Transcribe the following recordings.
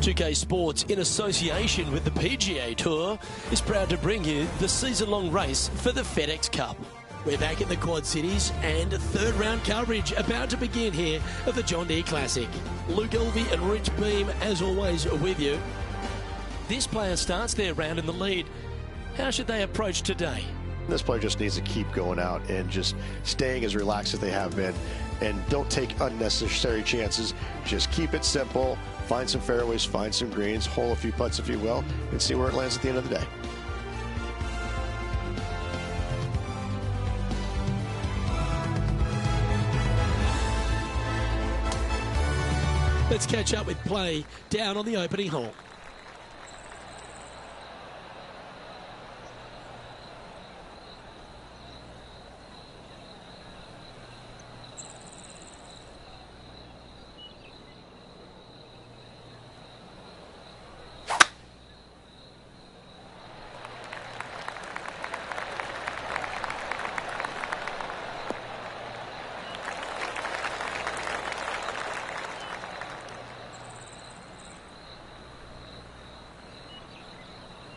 2K Sports, in association with the PGA Tour, is proud to bring you the season-long race for the FedEx Cup. We're back in the Quad Cities and third round coverage about to begin here of the John Deere Classic. Luke Elvey and Rich Beam, as always, are with you. This player starts their round in the lead. How should they approach today? This player just needs to keep going out and just staying as relaxed as they have been, and don't take unnecessary chances. Just keep it simple, find some fairways, find some greens, hole a few putts if you will, and see where it lands at the end of the day. Let's catch up with play down on the opening hole.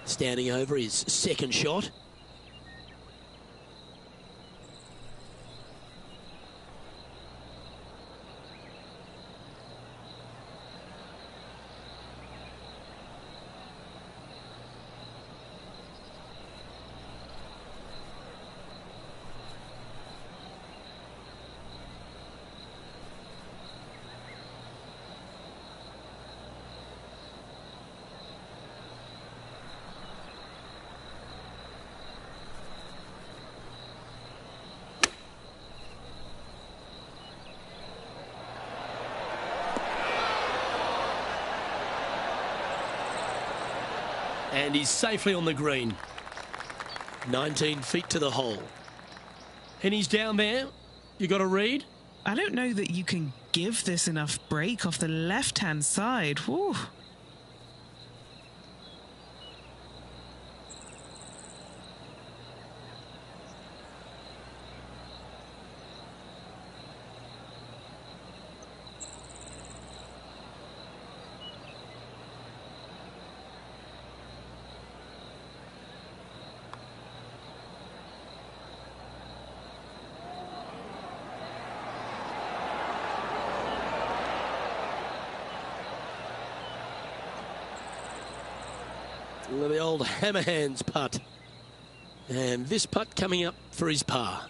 Standing over his second shot. And he's safely on the green. 19 feet to the hole. And he's down there. You got a read? I don't know that you can give this enough break off the left-hand side. Whew. The old hammerhands putt. And this putt coming up for his par.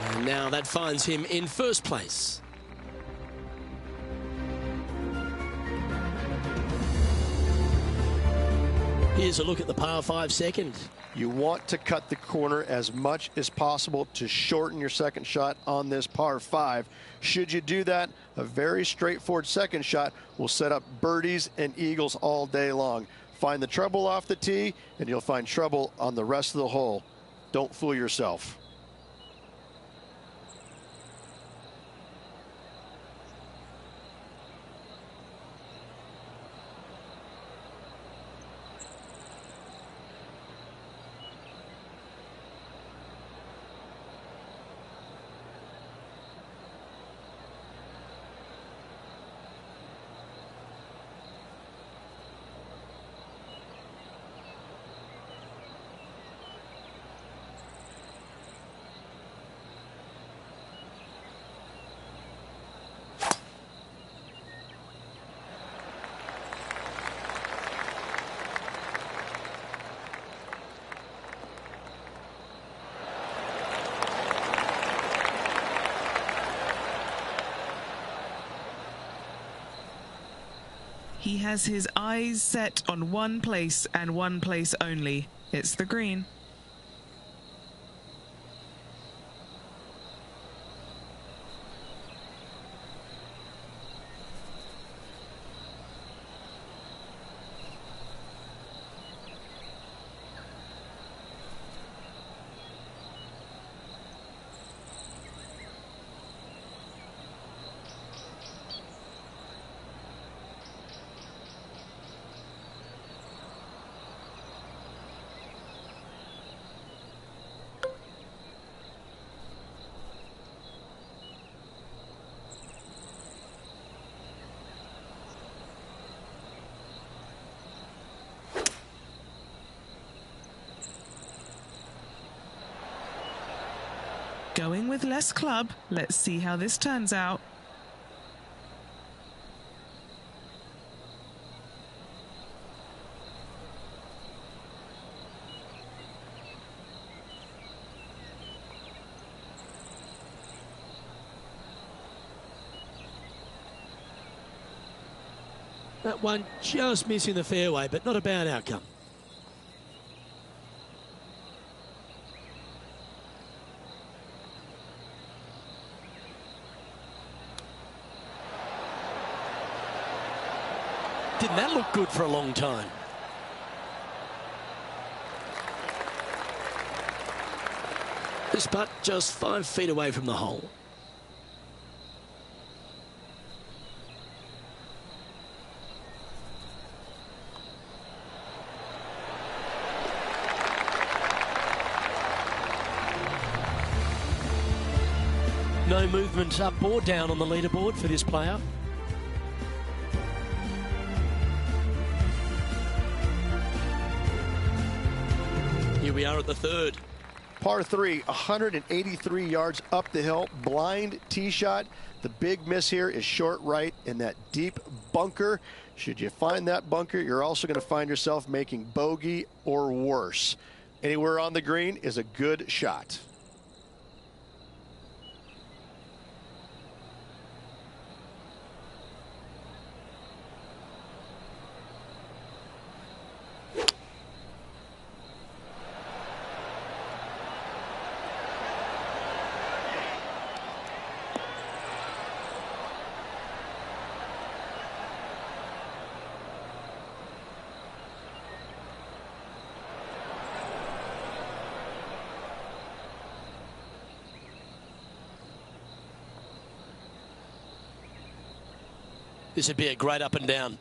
And now that finds him in first place. Here's a look at the par 5 second. You want to cut the corner as much as possible to shorten your second shot on this par 5. Should you do that, a very straightforward second shot will set up birdies and eagles all day long. Find the trouble off the tee, and you'll find trouble on the rest of the hole. Don't fool yourself. He has his eyes set on one place and one place only. It's the green. Going with less club. Let's see how this turns out. That one just missing the fairway, but not a bad outcome. Didn't that look good for a long time? This putt just 5 feet away from the hole. No movement up or down on the leaderboard for this player. Here we are at the third. Par 3, 183 yards up the hill, blind tee shot. The big miss here is short right in that deep bunker. Should you find that bunker, you're also going to find yourself making bogey or worse. Anywhere on the green is a good shot. This would be a great up and down.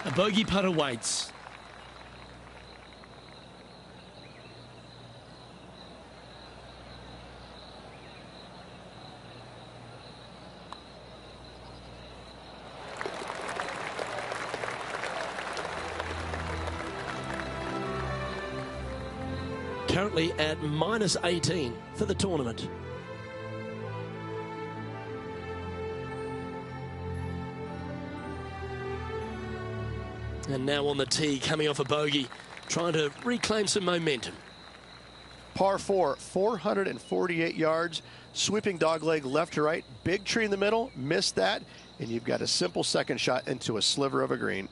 A bogey putt awaits. Currently at -18 for the tournament. And now on the tee, coming off a bogey, trying to reclaim some momentum. Par 4, 448 yards, sweeping dogleg left to right, big tree in the middle, missed that, and you've got a simple second shot into a sliver of a green.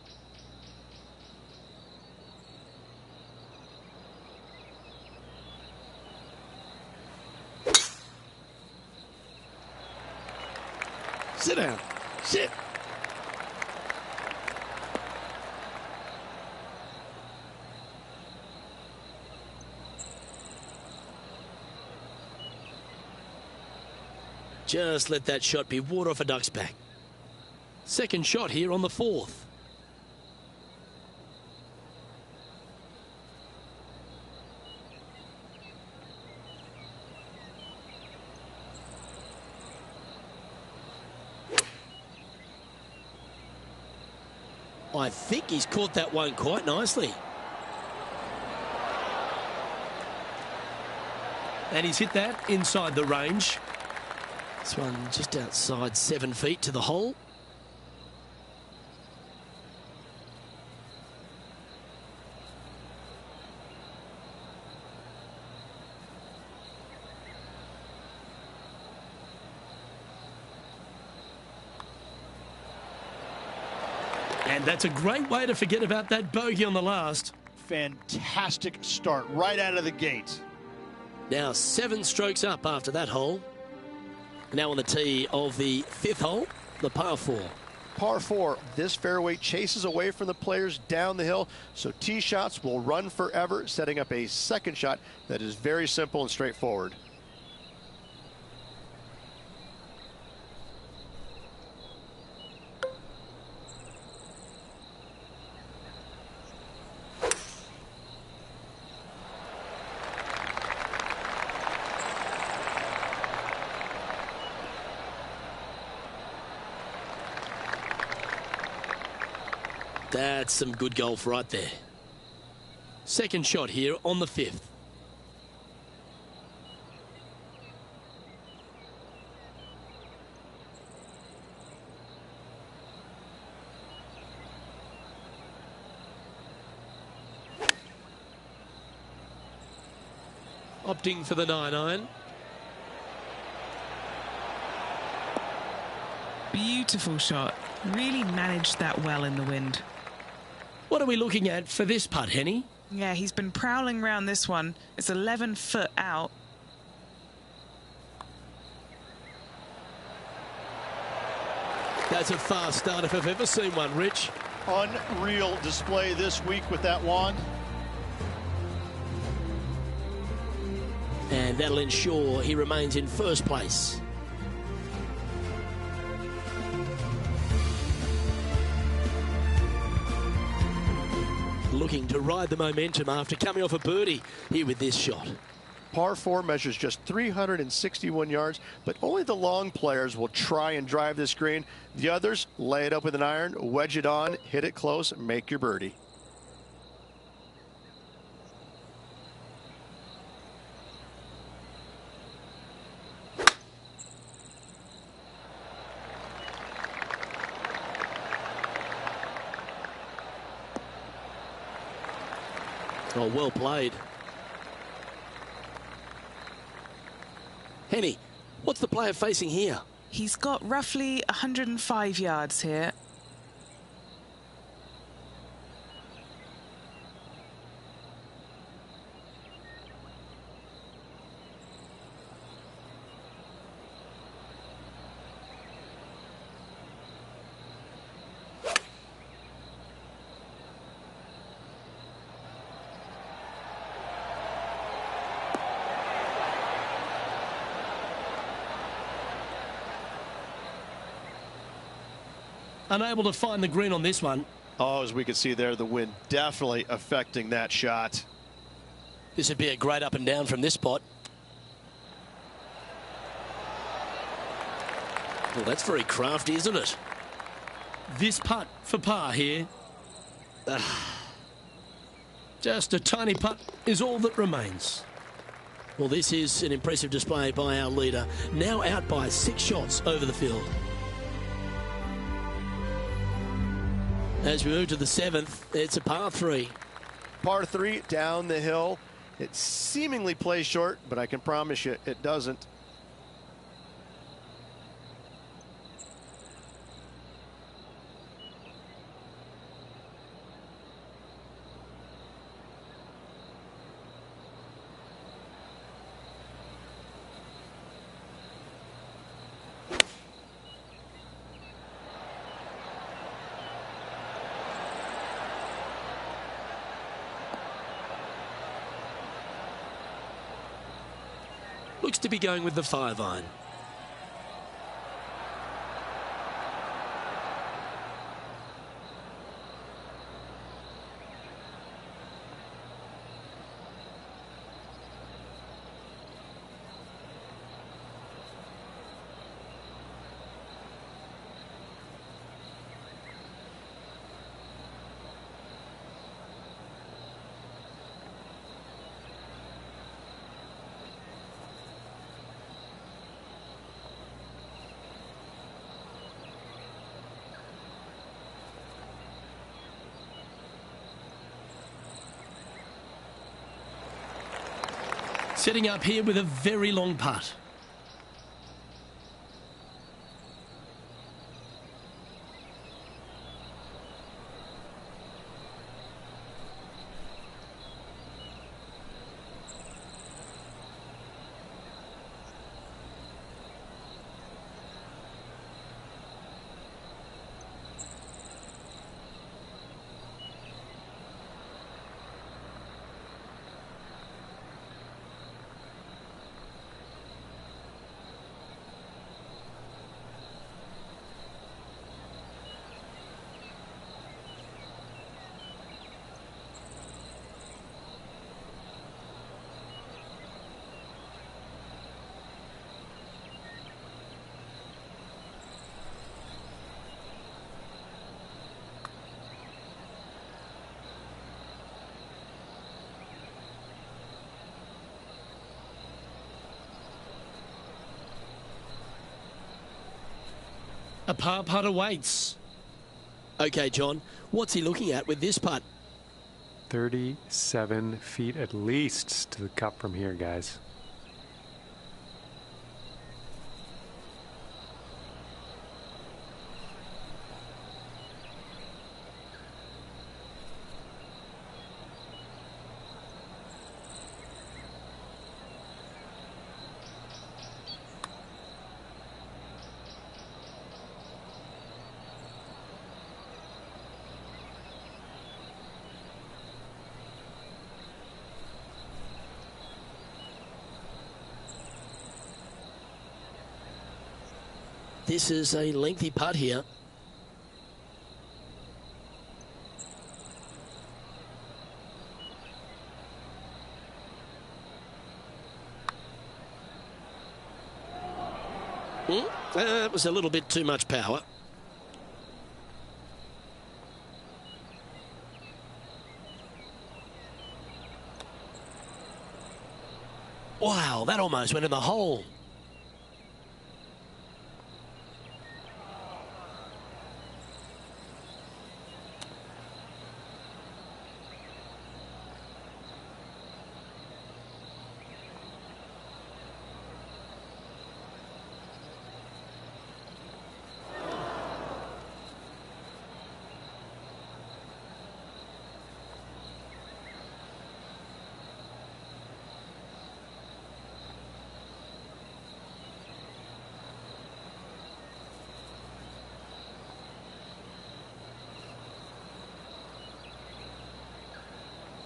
Sit down. Sit. Just let that shot be water off a duck's back. Second shot here on the fourth. I think he's caught that one quite nicely. And he's hit that inside the range. This one just outside 7 feet to the hole. And that's a great way to forget about that bogey on the last. Fantastic start right out of the gate. Now 7 strokes up after that hole. Now on the tee of the 5th hole, the par 4. Par 4, this fairway chases away from the players down the hill, so tee shots will run forever, setting up a second shot that is very simple and straightforward. That's some good golf right there. Second shot here on the 5th. Opting for the 9-iron. Beautiful shot. Really managed that well in the wind. What are we looking at for this putt, Henny? Yeah, he's been prowling around this one. It's 11 foot out. That's a fast start if I've ever seen one, Rich. Unreal display this week with that wand. And that'll ensure he remains in first place. Looking to ride the momentum after coming off a birdie here with this shot. Par 4 measures just 361 yards, but only the long players will try and drive this green. The others lay it up with an iron, wedge it on, hit it close, make your birdie. Oh, well played. Henny, what's the player facing here? He's got roughly 105 yards here. Unable to find the green on this one. Oh, as we can see there, the wind definitely affecting that shot. This would be a great up and down from this spot. Well, that's very crafty, isn't it? This putt for par here. Just a tiny putt is all that remains. Well, this is an impressive display by our leader, now out by 6 shots over the field. As we move to the 7th, it's a par 3. Par 3 down the hill. It seemingly plays short, but I can promise you it doesn't. Looks to be going with the 5-iron. Setting up here with a very long putt. A par putt awaits. Okay, John, what's he looking at with this putt? 37 feet at least to the cup from here, guys. This is a lengthy putt here. That was a little bit too much power. Wow, that almost went in the hole.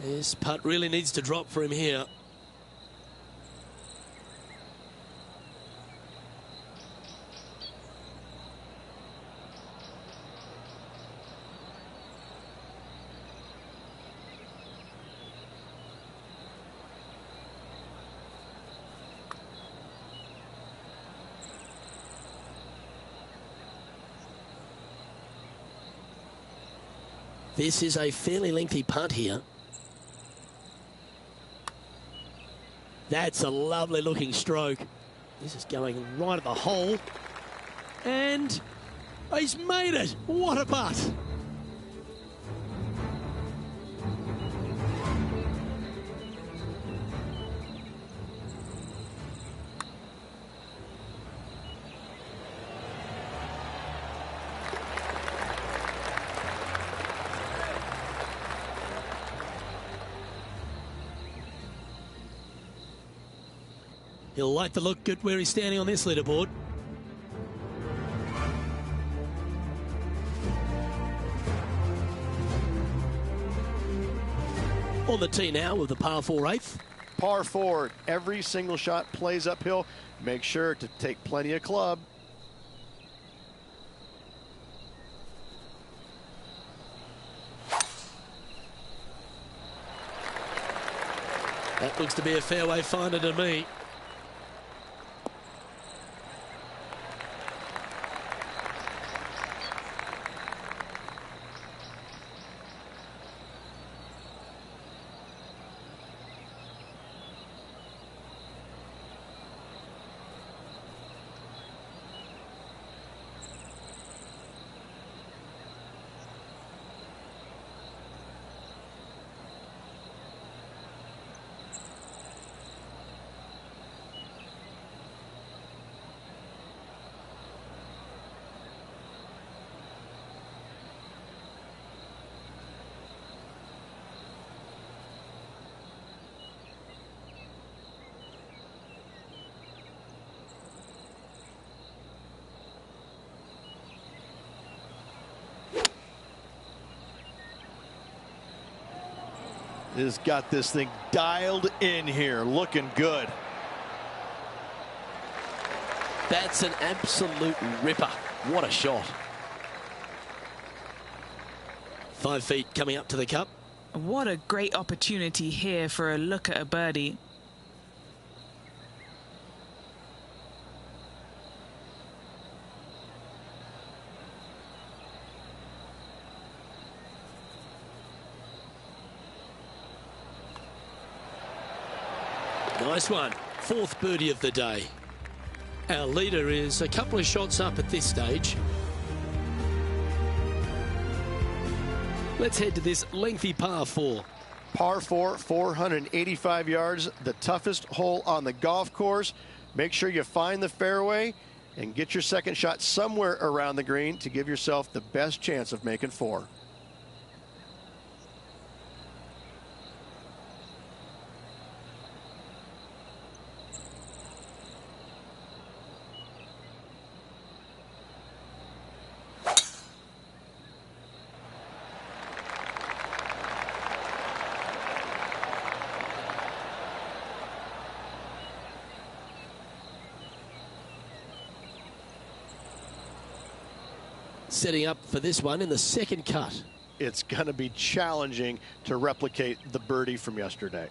This putt really needs to drop for him here. This is a fairly lengthy putt here. That's a lovely looking stroke. This is going right at the hole. And he's made it. What a putt. He'll like the look at where he's standing on this leaderboard. On the tee now with the par 4 8th. Par 4, every single shot plays uphill. Make sure to take plenty of club. That looks to be a fairway finder to me. has got this thing dialed in here, looking good. That's an absolute ripper. What a shot. 5 feet coming up to the cup. What a great opportunity here for a look at a birdie. Nice one. 4th birdie of the day. Our leader is a couple of shots up at this stage. Let's head to this lengthy par 4. Par 4, 485 yards, the toughest hole on the golf course. Make sure you find the fairway and get your second shot somewhere around the green to give yourself the best chance of making 4. Setting up for this one in the second cut. It's going to be challenging to replicate the birdie from yesterday.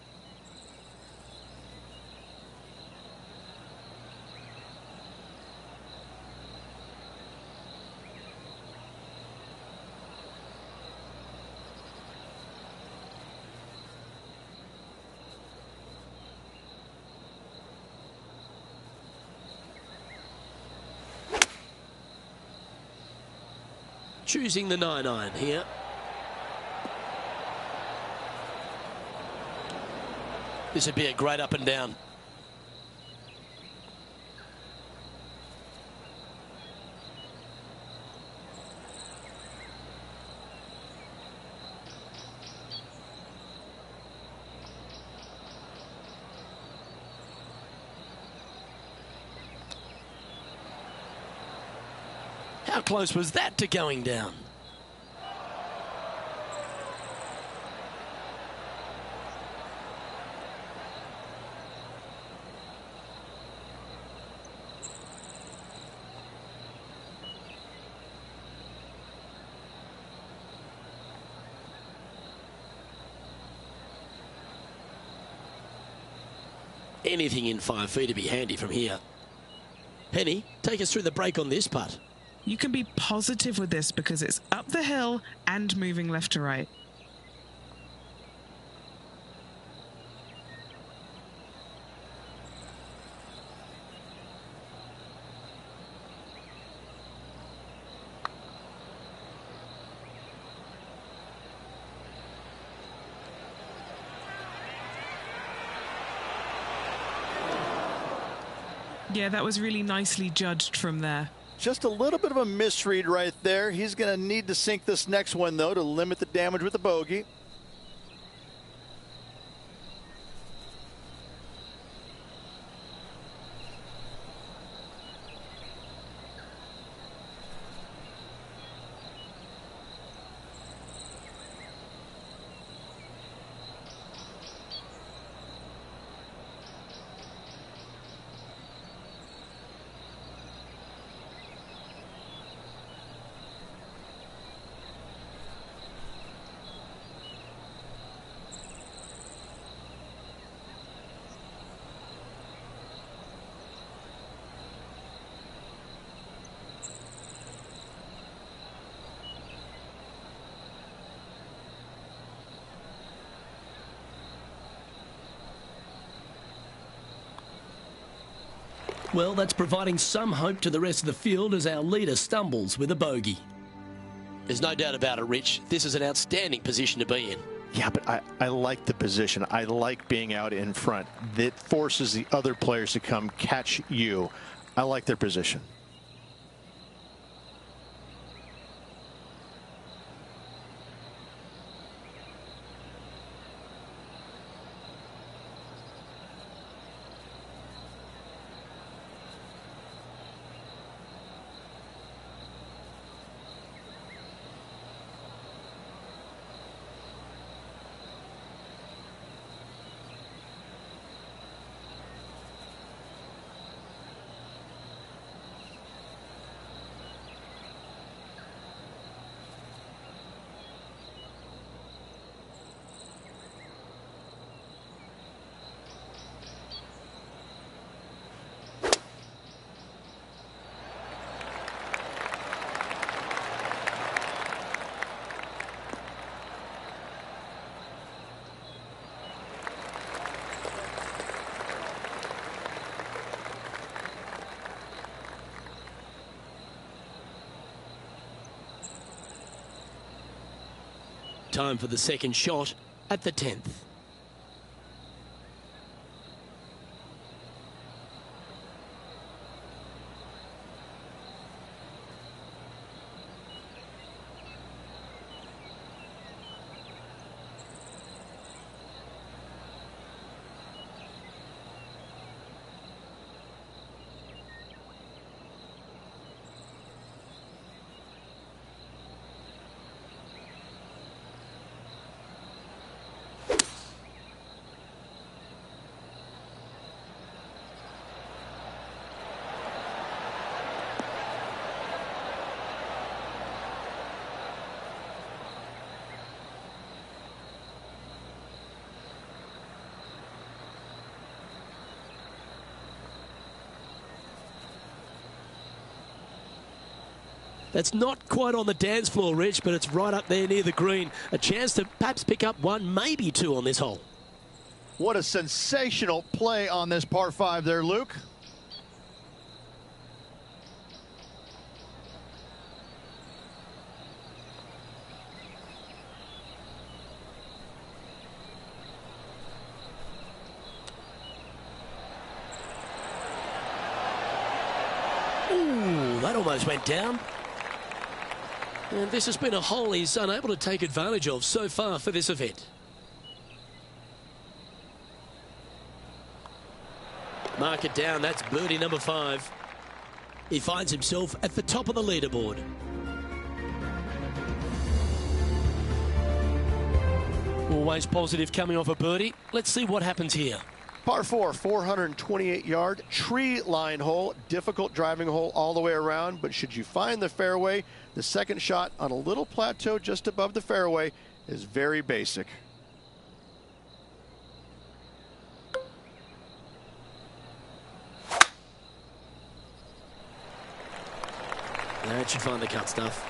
Choosing the 9-iron here. This would be a great up and down. How close was that to going down? Anything in 5 feet to be handy from here. Penny, take us through the break on this putt. You can be positive with this because it's up the hill and moving left to right. Yeah, that was really nicely judged from there. Just a little bit of a misread right there. He's going to need to sink this next one, though, to limit the damage with the bogey. Well, that's providing some hope to the rest of the field as our leader stumbles with a bogey. There's no doubt about it, Rich. This is an outstanding position to be in. Yeah, but I like the position. I like being out in front. That forces the other players to come catch you. I like their position. time for the second shot at the 10th. That's not quite on the dance floor, Rich, but it's right up there near the green. A chance to perhaps pick up one, maybe two on this hole. What a sensational play on this par 5 there, Luke. Ooh, that almost went down. And this has been a hole he's unable to take advantage of so far for this event. Mark it down, that's birdie number 5. He finds himself at the top of the leaderboard. Always positive coming off a birdie. Let's see what happens here. Par 4, 428-yard tree line hole. Difficult driving hole all the way around, but should you find the fairway, the second shot on a little plateau just above the fairway is very basic. That should find the cut stuff.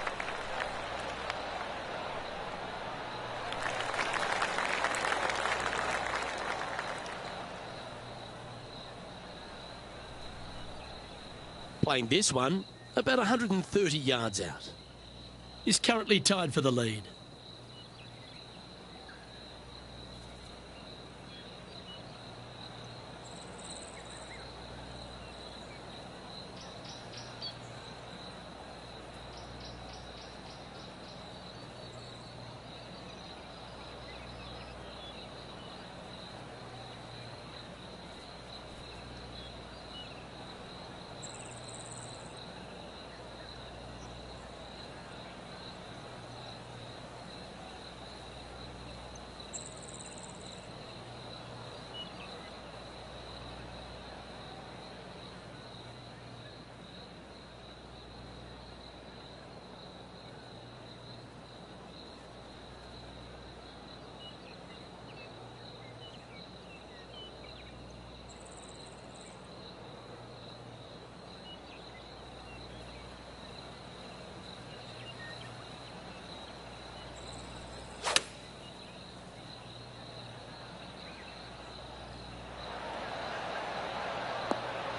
Playing this one about 130 yards out. He's currently tied for the lead.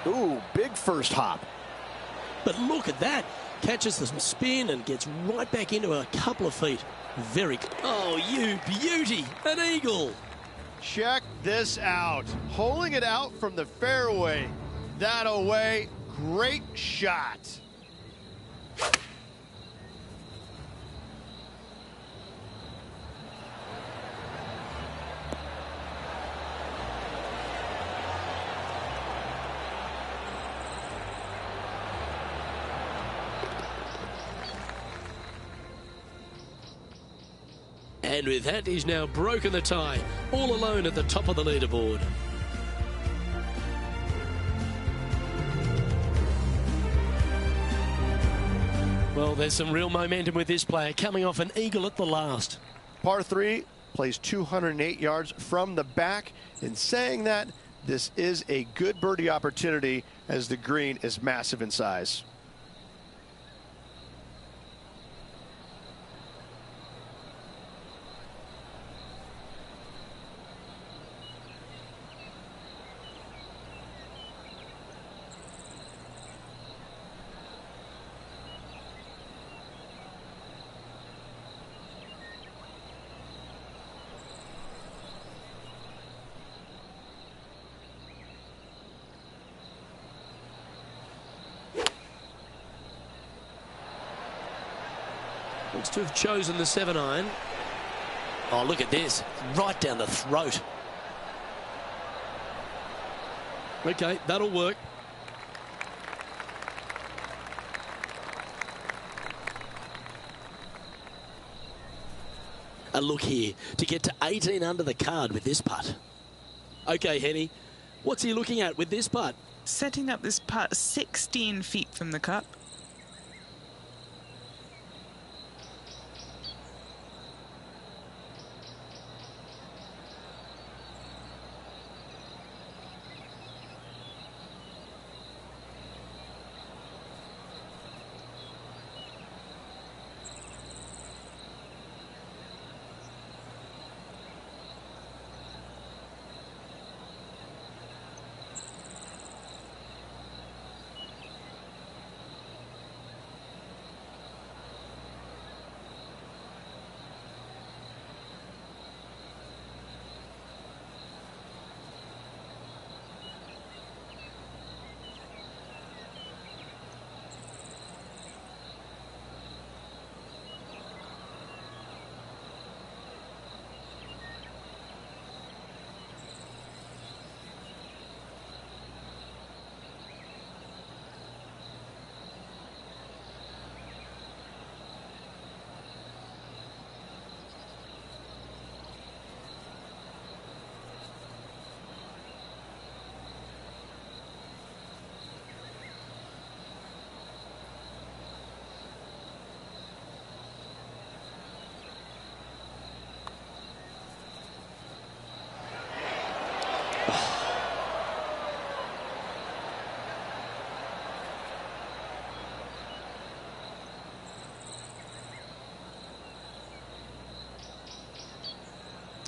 Ooh, big first hop. But look at that. Catches some spin and gets right back into a couple of feet. Very... Oh, you beauty. An eagle. Check this out. Holing it out from the fairway. That away. Great shot. And with that, he's now broken the tie, all alone at the top of the leaderboard. Well, there's some real momentum with this player, coming off an eagle at the last. Par 3 plays 208 yards from the back. In saying that, this is a good birdie opportunity as the green is massive in size. Looks to have chosen the 7-iron. Oh, look at this. Right down the throat. Okay, that'll work. A look here to get to 18 under the card with this putt. Okay, Henny, what's he looking at with this putt? Setting up this putt 16 feet from the cup.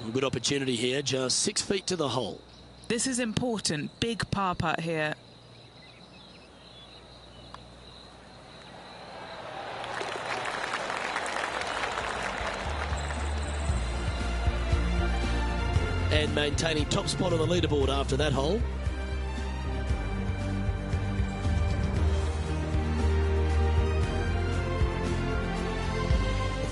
A good opportunity here, just 6 feet to the hole. This is important. Big par putt here. And maintaining top spot on the leaderboard after that hole.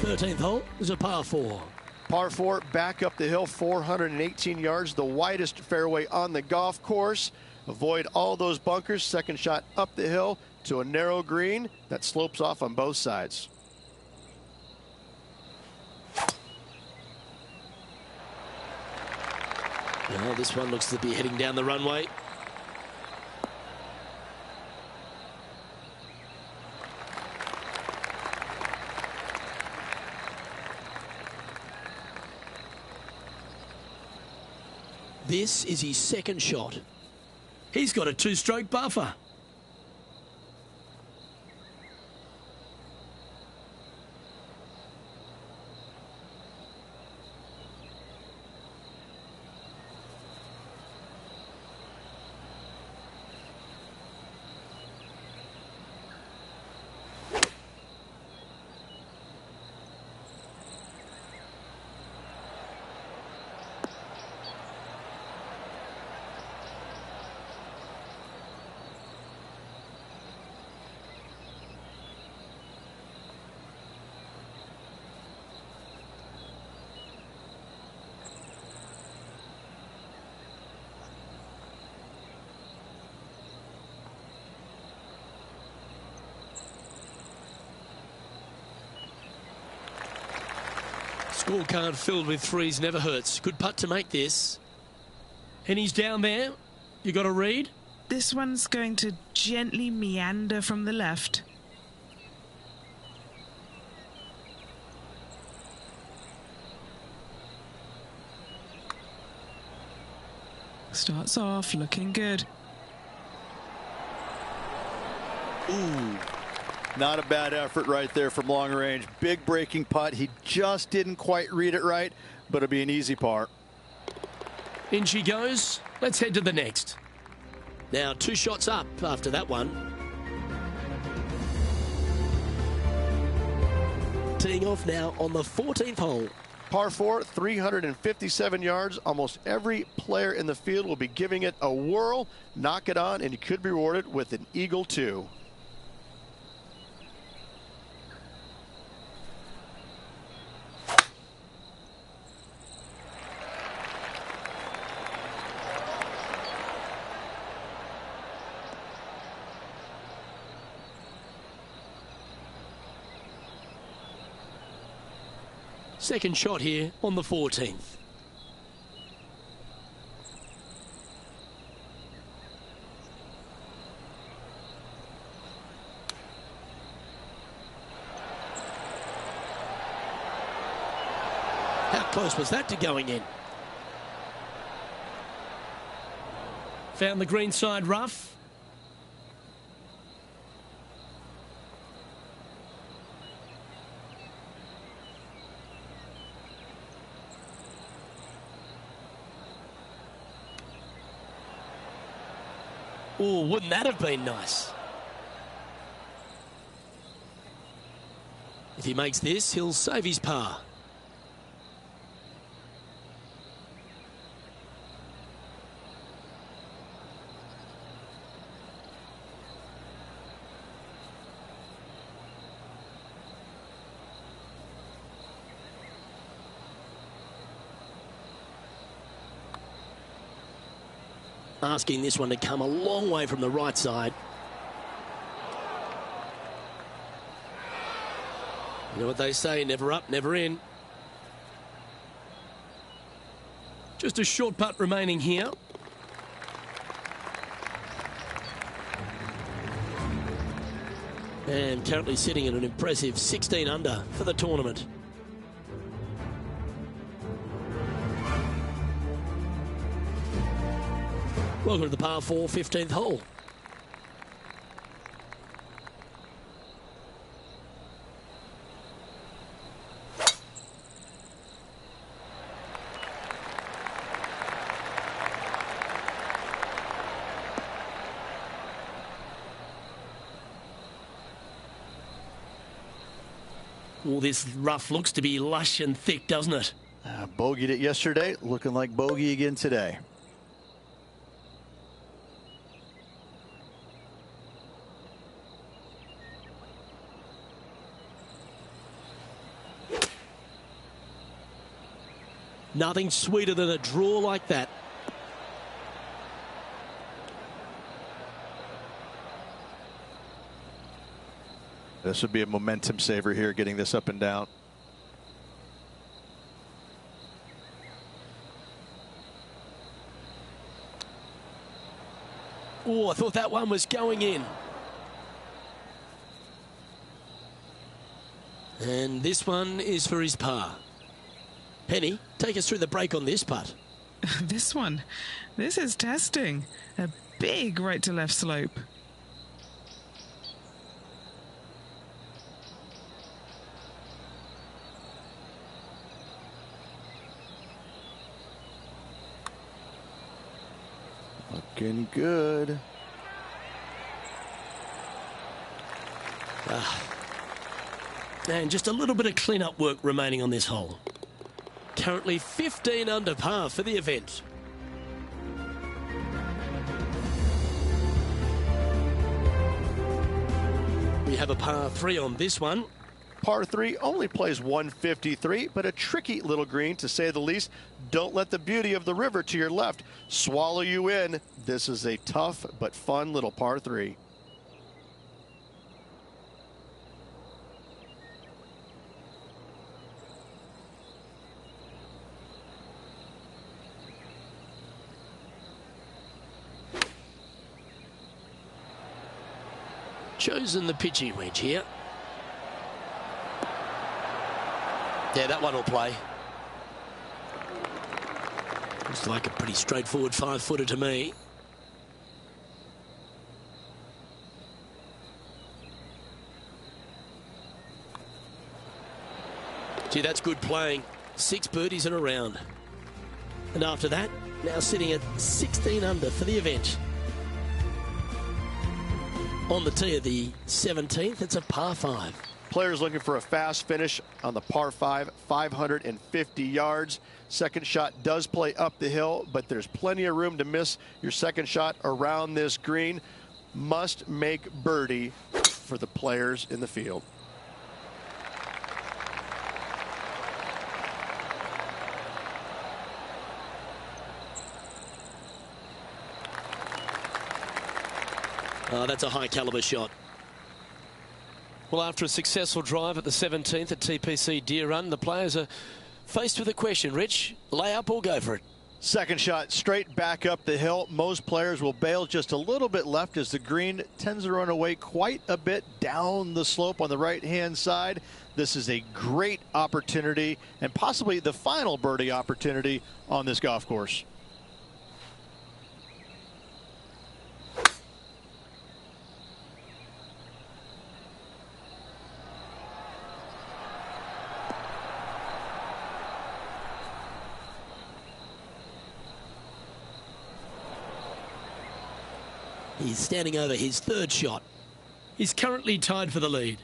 The 13th hole is a par 4. Par 4, back up the hill, 418 yards, the widest fairway on the golf course. Avoid all those bunkers. Second shot up the hill to a narrow green that slopes off on both sides. Well, this one looks to be heading down the runway. This is his second shot. He's got a 2-stroke buffer. Scorecard filled with threes never hurts. Good putt to make this. And he's down there. You got a read? This one's going to gently meander from the left. Starts off looking good. Ooh. Not a bad effort right there from long range. Big breaking putt. He just didn't quite read it right, but it'll be an easy par. In she goes. Let's head to the next. Now 2 shots up after that one. Teeing off now on the 14th hole. Par 4, 357 yards. Almost every player in the field will be giving it a whirl. Knock it on, and you could be rewarded with an eagle 2. second shot here on the 14th. How close was that to going in? Found the green side rough. Oh, wouldn't that have been nice? If he makes this, he'll save his par. Asking this one to come a long way from the right side. You know what they say, never up, never in. Just a short putt remaining here. And currently sitting at an impressive 16 under for the tournament. Welcome to the par 4 15th hole. All this rough looks to be lush and thick, doesn't it? Bogeyed it yesterday, looking like bogey again today. Nothing sweeter than a draw like that. This would be a momentum saver here, getting this up and down. Oh, I thought that one was going in. And this one is for his par. Penny, take us through the break on this putt. This one. This is testing. A big right to left slope. Looking good. And just a little bit of clean-up work remaining on this hole. Currently 15 under par for the event. We have a par 3 on this one. Par 3 only plays 153, but a tricky little green to say the least. Don't let the beauty of the river to your left swallow you in. This is a tough but fun little par 3. Chosen the pitching wedge here. Yeah, that one will play. Looks like a pretty straightforward 5-footer to me. Gee, that's good playing. 6 birdies in a round. And after that, now sitting at 16 under for the event. On the tee of the 17th, it's a par 5. Players looking for a fast finish on the par 5, 550 yards. Second shot does play up the hill, but there's plenty of room to miss your second shot around this green. Must make birdie for the players in the field. That's a high caliber shot. Well, after a successful drive at the 17th at TPC Deer Run, the players are Faced with a question, Rich, lay up or go for it? Second shot straight back up the hill. Most players will bail just a little bit left as the green tends to run away quite a bit down the slope on the right-hand side. This is a great opportunity and possibly the final birdie opportunity on this golf course. He's standing over his third shot. He's currently tied for the lead.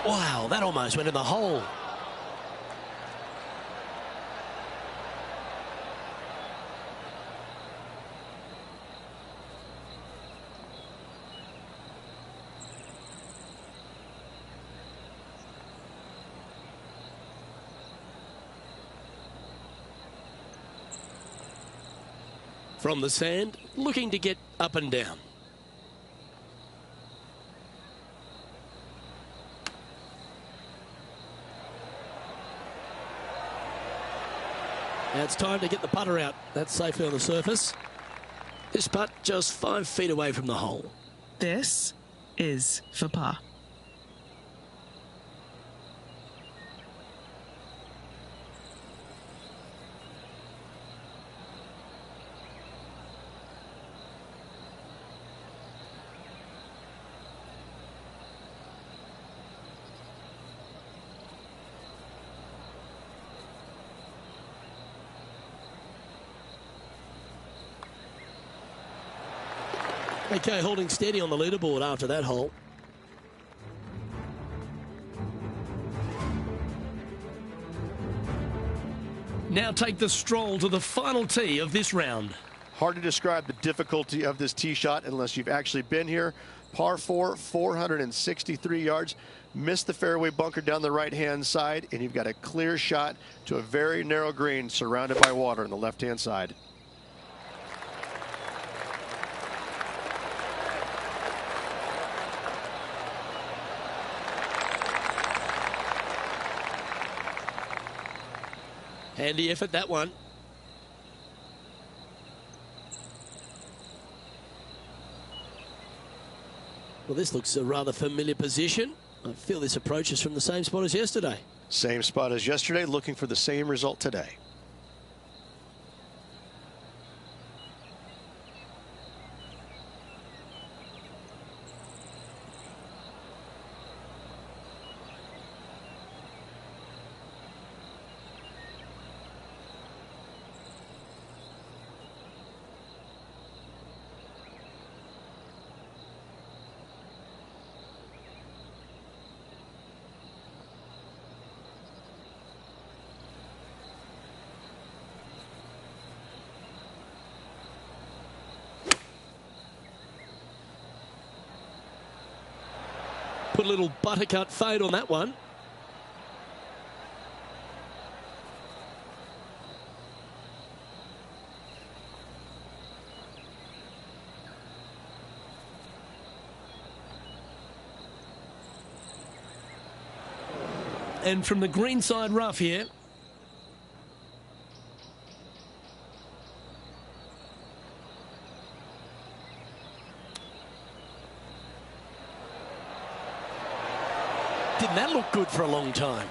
Wow, that almost went in the hole. From the sand, looking to get up and down. Now it's time to get the putter out. That's safely on the surface. This putt just 5 feet away from the hole. This is for par. Okay, holding steady on the leaderboard after that hole. Now take the stroll to the final tee of this round. Hard to describe the difficulty of this tee shot unless you've actually been here. Par 4, 463 yards. Missed the fairway bunker down the right-hand side, and you've got a clear shot to a very narrow green surrounded by water on the left-hand side. Handy effort, that one. Well, this looks a rather familiar position. I feel this approach is from the same spot as yesterday. Same spot as yesterday, looking for the same result today. Put a little buttercut fade on that one. And from the greenside rough here. Didn't that look good for a long time?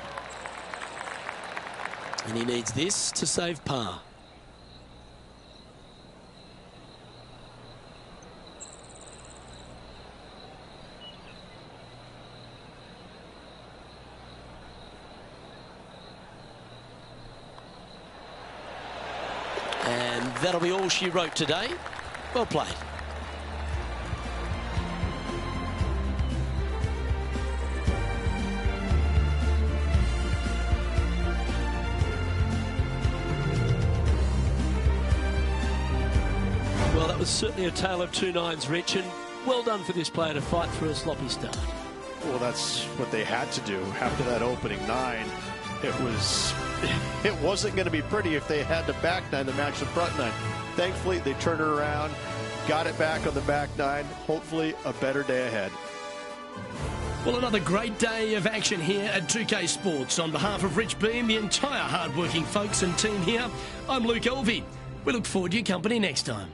And he needs this to save par. And that'll be all she wrote today. Well played. Well, that was certainly a tale of two nines, Rich, and well done for this player to fight through a sloppy start. Well, that's what they had to do after that opening 9. It wasn't going to be pretty if they had the back 9 to match the front 9. Thankfully, they turned it around, got it back on the back 9. Hopefully, a better day ahead. Well, another great day of action here at 2K Sports. On behalf of Rich Beam, the entire hard-working folks and team here, I'm Luke Elvey. We look forward to your company next time.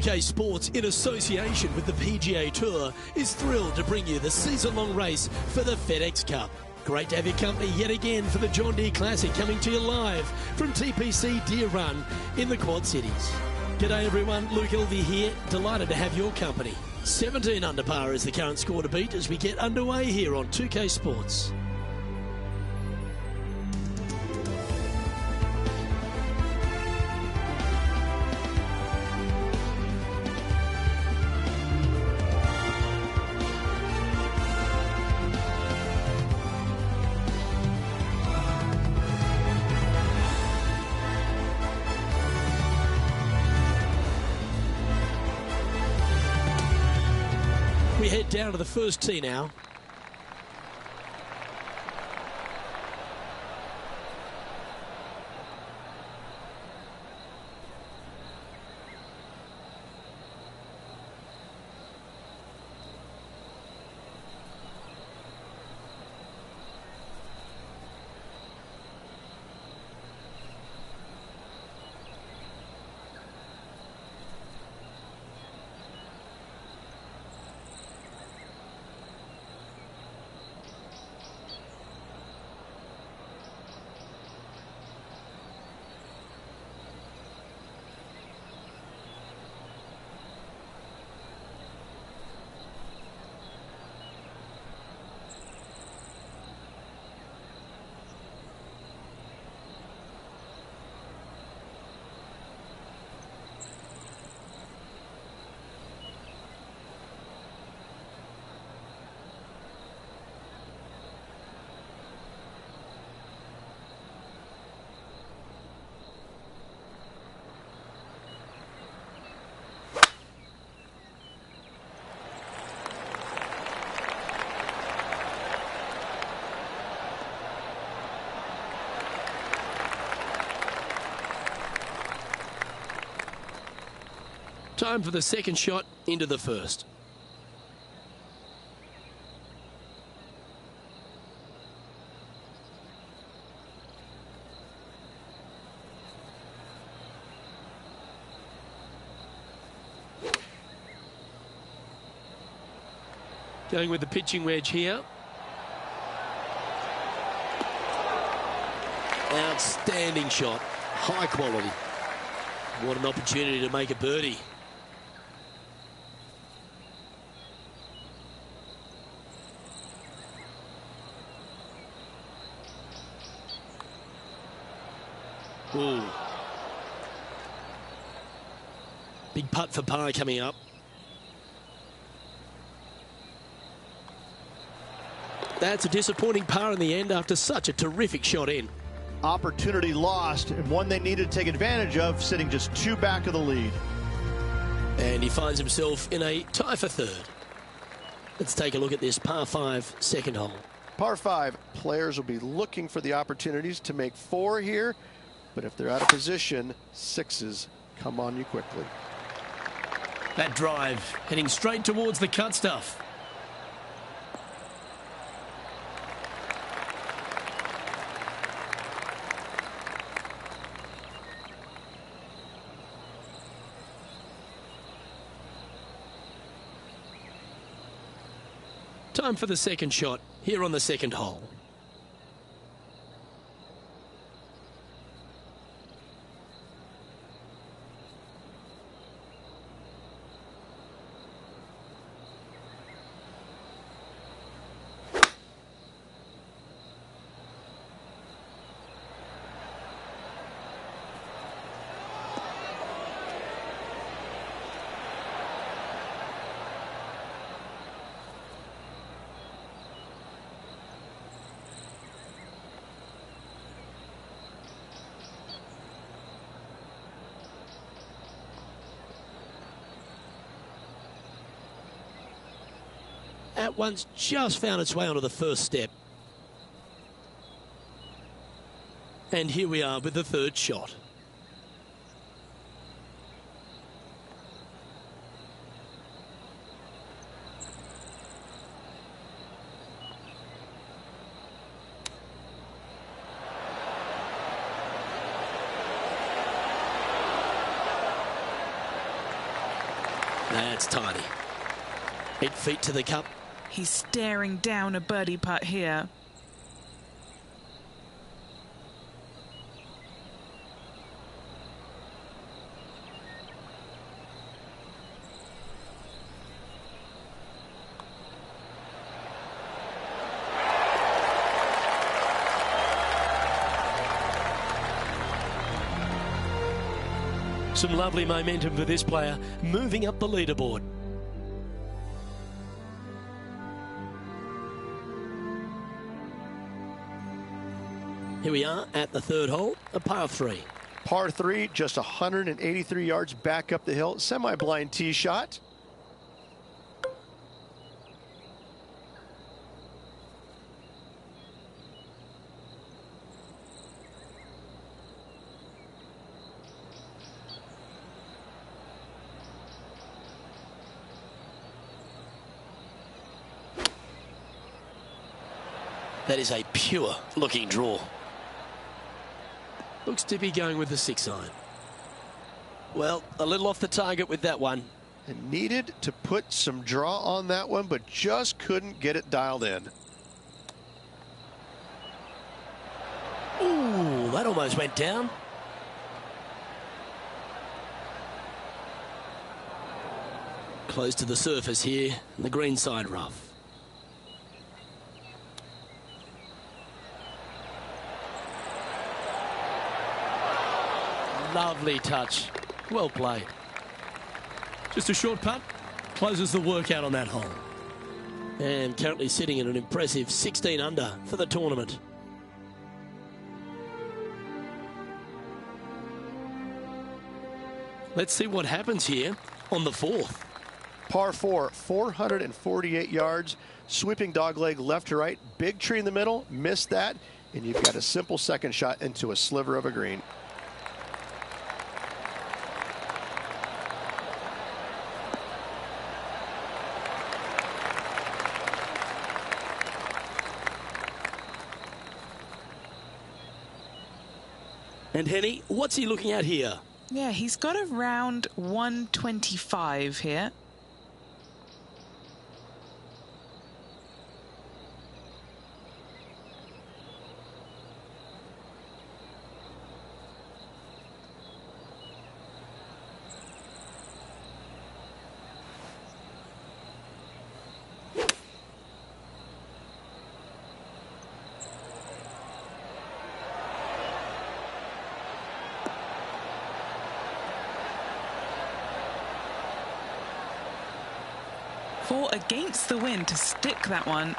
UK Sports, in association with the PGA Tour, is thrilled to bring you the season-long race for the FedEx Cup. Great to have your company yet again for the John Deere Classic, coming to you live from TPC Deere Run in the Quad Cities. G'day everyone, Luke Elvey here, delighted to have your company. 17 under par is the current score to beat as we get underway here on 2K Sports. We head down to the first tee now. Time for the second shot into the first. Going with the pitching wedge here. Outstanding shot. High quality. What an opportunity to make a birdie. Ooh. Big putt for par coming up. That's a disappointing par in the end after such a terrific shot in. Opportunity lost, and one they needed to take advantage of, sitting just 2 back of the lead. And he finds himself in a tie for third. Let's take a look at this par 5 second hole. Par 5, players will be looking for the opportunities to make 4 here, but if they're out of position, 6s come on you quickly. That drive heading straight towards the cut stuff. Time for the second shot here on the second hole. At once just found its way onto the first step. And here we are with the third shot. That's tiny. 8 feet to the cup. He's staring down a birdie putt here. Some lovely momentum for this player, moving up the leaderboard. Here we are at the third hole, a par 3. Par 3, just 183 yards back up the hill. Semi-blind tee shot. That is a pure looking draw. Looks to be going with the 6-iron. Well, a little off the target with that one. And needed to put some draw on that one, but just couldn't get it dialed in. Ooh, that almost went down. Close to the surface here, the green side rough. Lovely touch. Well played. Just a short putt. Closes the workout on that hole. And currently sitting at an impressive 16 under for the tournament. Let's see what happens here on the fourth. Par 4, 448 yards. Sweeping dogleg left to right. Big tree in the middle. Missed that. And you've got a simple second shot into a sliver of a green. And Henny, what's he looking at here? Yeah, he's got around 125 here. Fought against the wind to stick that one.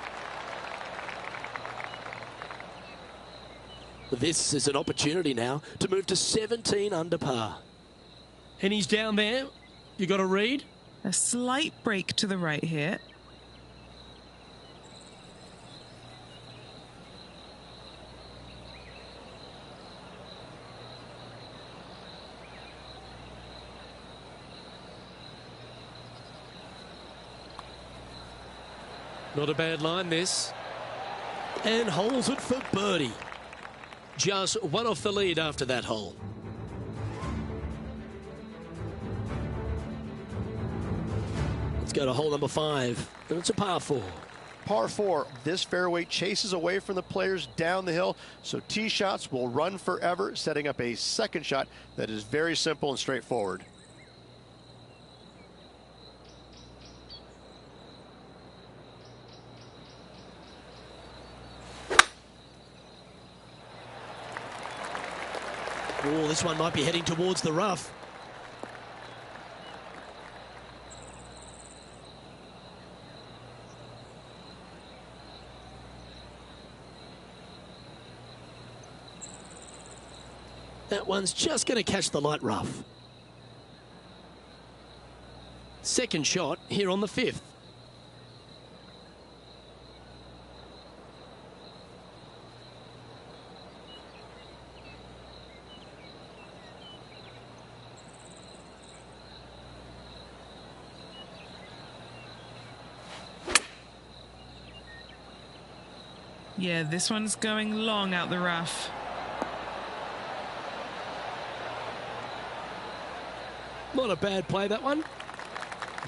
This is an opportunity now to move to 17 under par. And he's down there. You got a read? A slight break to the right here. Not a bad line, this. And holds it for birdie. Just one off the lead after that hole. Let's go to hole number 5. And it's a par 4. Par 4, this fairway chases away from the players down the hill, so tee shots will run forever, setting up a second shot that is very simple and straightforward. Oh, this one might be heading towards the rough. That one's just going to catch the light rough. Second shot here on the 5th. Yeah, this one's going long out the rough. Not a bad play, that one.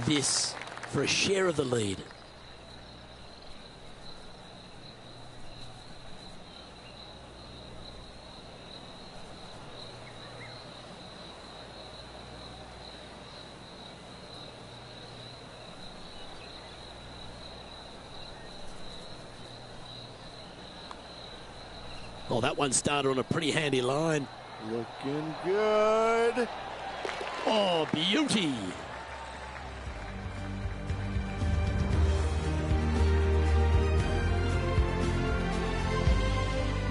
This for a share of the lead. Oh, that one started on a pretty handy line. Looking good. Oh, beauty.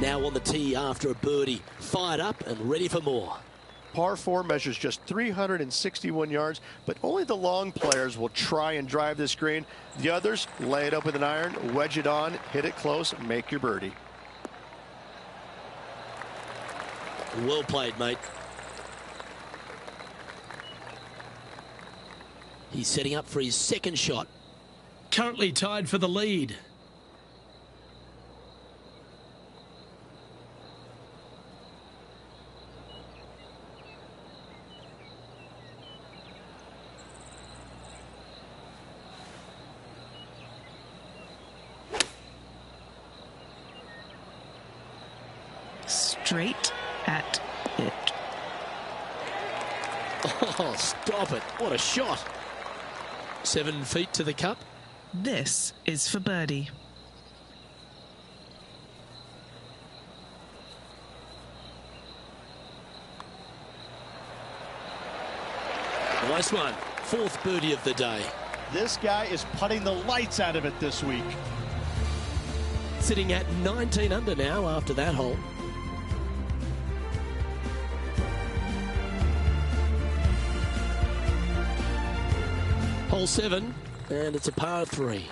Now on the tee after a birdie. Fired up and ready for more. Par 4 measures just 361 yards, but only the long players will try and drive this green. The others lay it up with an iron, wedge it on, hit it close, make your birdie. Well played, mate. He's setting up for his second shot. Currently tied for the lead. Straight at it. Oh, stop it. What a shot. 7 feet to the cup. This is for birdie. Nice one. 4th birdie of the day. This guy is putting the lights out of it this week. Sitting at 19 under now after that hole. Hole 7, and it's a par 3.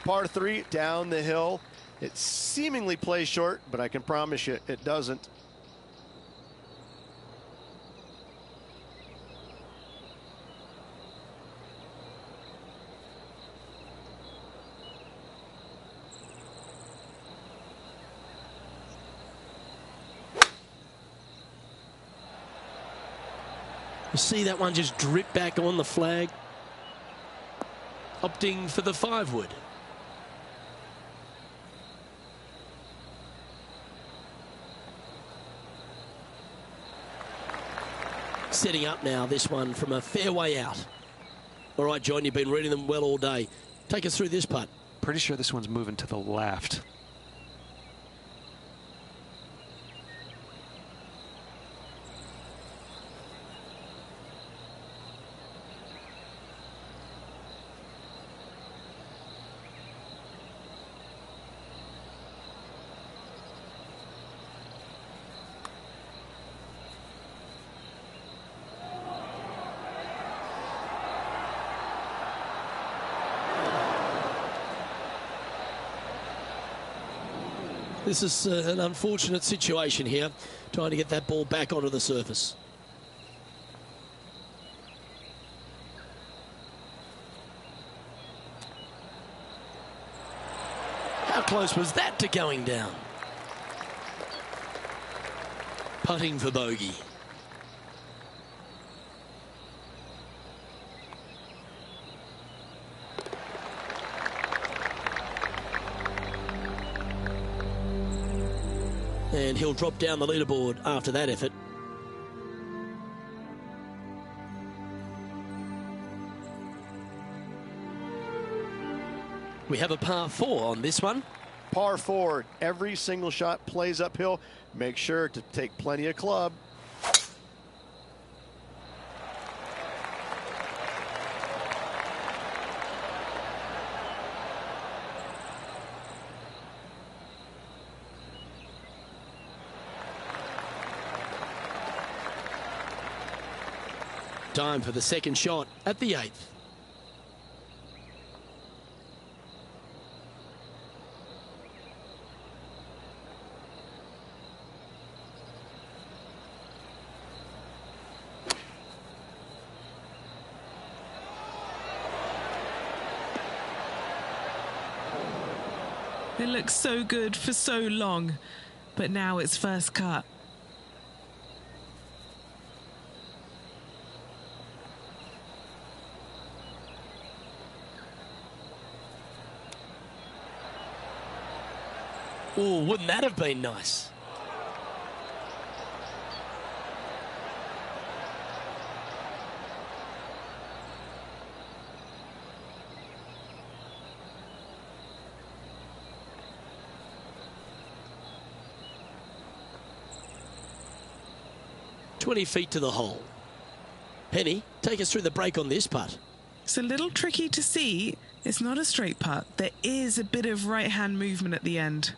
Par 3 down the hill. It seemingly plays short, but I can promise you it doesn't. You see that one just drip back on the flag. Opting for the 5-wood. Setting up now, this one from a fairway out. All right, John, you've been reading them well all day. Take us through this putt. Pretty sure this one's moving to the left. This is an unfortunate situation here, trying to get that ball back onto the surface. How close was that to going down? Putting for bogey. And he'll drop down the leaderboard after that effort. We have a par 4 on this one. Par 4, every single shot plays uphill. Make sure to take plenty of club. Time for the second shot at the 8th. It looks so good for so long, but now it's first cut. Oh, wouldn't that have been nice? "20 feet to the hole." Penny, take us through the break on this putt. It's a little tricky to see. It's not a straight putt. There is a bit of right-hand movement at the end.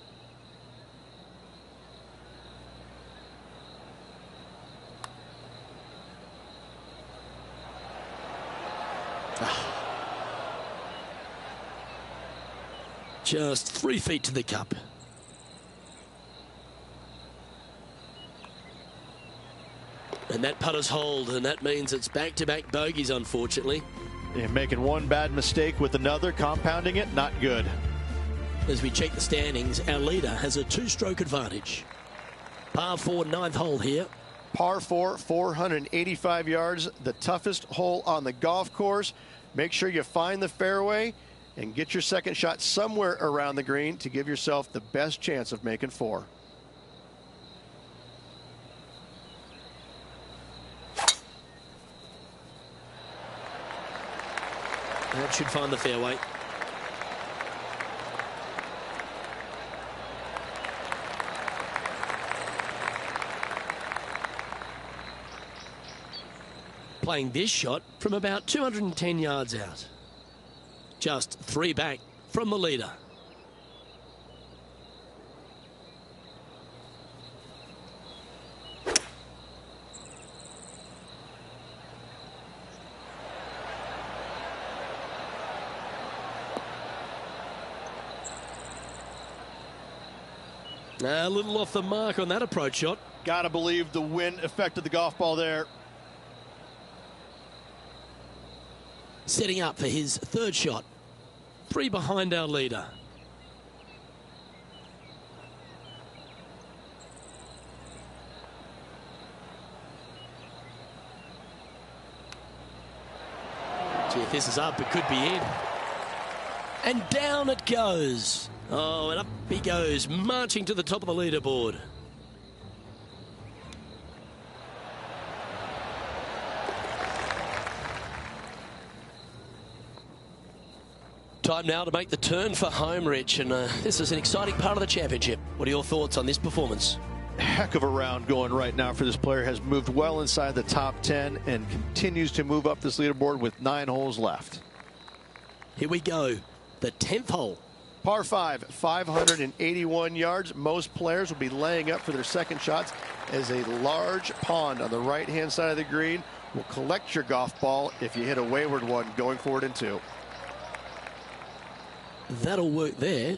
Just 3 feet to the cup. And that putter's hold, and that means it's back-to-back bogeys, unfortunately. And making one bad mistake with another, compounding it, not good. As we check the standings, our leader has a 2-stroke advantage. Par 4, 9th hole here. Par 4, 485 yards, the toughest hole on the golf course. Make sure you find the fairway and get your second shot somewhere around the green to give yourself the best chance of making 4. That should find the fairway. Playing this shot from about 210 yards out. Just 3 back from the leader. A little off the mark on that approach shot. Gotta believe the wind affected the golf ball there. Setting up for his 3rd shot. 3 behind our leader. Gee, if this is up, it could be in. And down it goes. Oh, and up he goes, marching to the top of the leaderboard. Time now to make the turn for home, Rich, and this is an exciting part of the championship. What are your thoughts on this performance? Heck of a round going right now for this player. Has moved well inside the top 10 and continues to move up this leaderboard with 9 holes left. Here we go, the 10th hole. Par 5, 581 yards. Most players will be laying up for their second shots as a large pond on the right-hand side of the green will collect your golf ball if you hit a wayward one going forward in 2. That'll work there.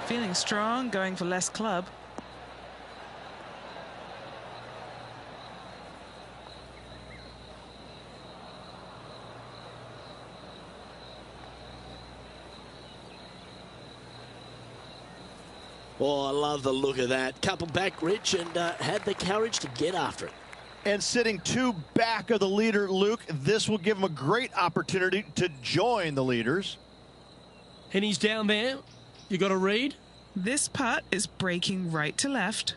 Feeling strong, going for less club. Oh, I love the look of that. Couple back, Rich, and had the courage to get after it. And sitting 2 back of the leader, Luke, this will give him a great opportunity to join the leaders. And he's down there. You got to read. This putt is breaking right to left.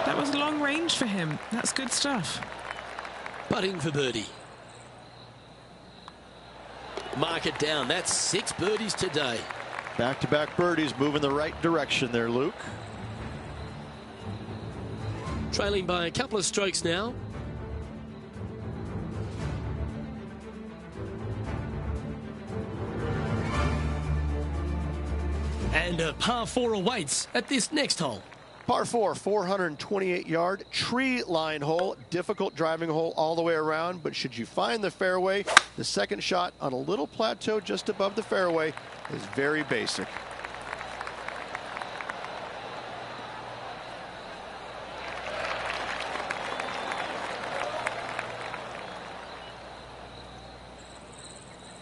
That was long range for him. That's good stuff. Putting for birdie. Mark it down. That's 6 birdies today. Back-to-back birdies, moving the right direction there, Luke. Trailing by a couple of strokes now. And a par 4 awaits at this next hole. Par 4, 428-yard tree line hole. Difficult driving hole all the way around, but should you find the fairway, the second shot on a little plateau just above the fairway is very basic.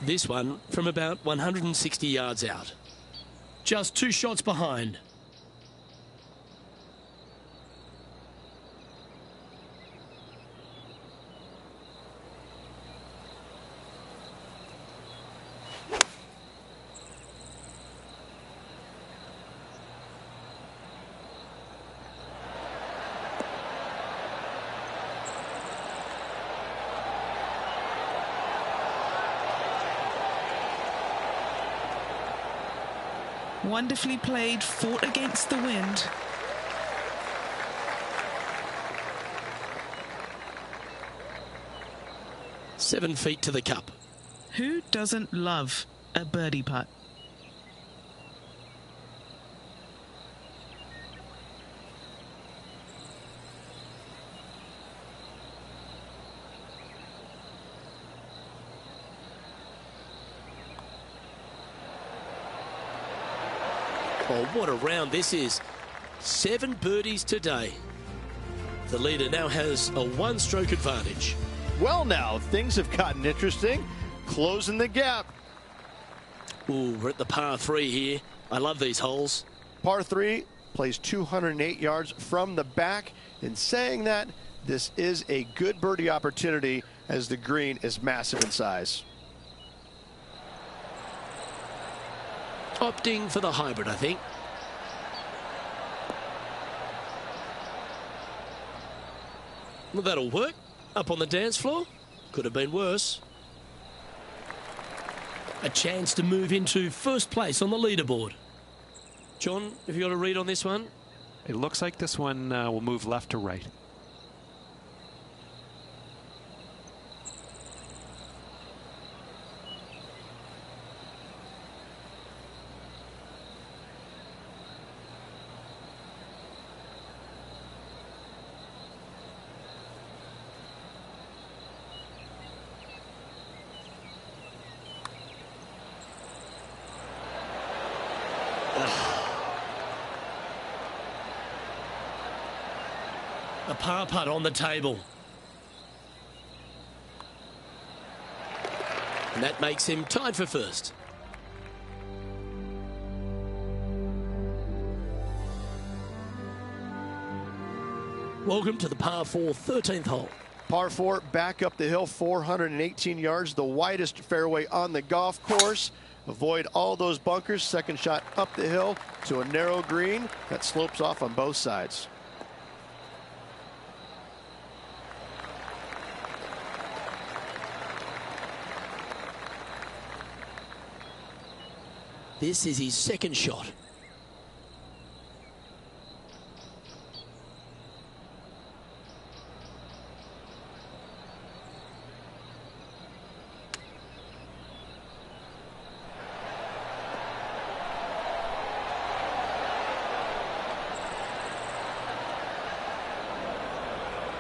This one from about 160 yards out. Just 2 shots behind. Wonderfully played, fought against the wind. Seven feet to the cup. Who doesn't love a birdie putt? Oh, what a round this is. 7 birdies today. The leader now has a 1-stroke advantage. Well, now, things have gotten interesting. Closing the gap. Ooh, we're at the par 3 here. I love these holes. Par 3 plays 208 yards from the back. In saying that, this is a good birdie opportunity as the green is massive in size. Opting for the hybrid, I think. Well, that'll work. Up on the dance floor. Could have been worse. A chance to move into first place on the leaderboard. John, have you got a read on this one? It looks like this one will move left to right. A par putt on the table. And that makes him tied for first. Welcome to the par 4 13th hole. Par 4 back up the hill, 418 yards, the widest fairway on the golf course. Avoid all those bunkers. Second shot up the hill to a narrow green that slopes off on both sides. This is his second shot.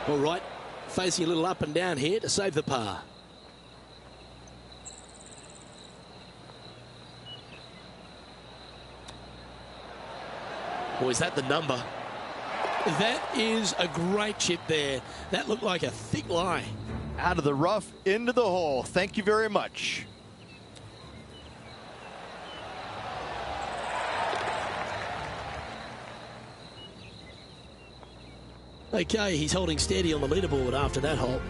All right, facing a little up and down here to save the par. Or is that the number? That is a great chip there. That looked like a thick lie. Out of the rough, into the hole. Thank you very much. Okay, he's holding steady on the leaderboard after that hole.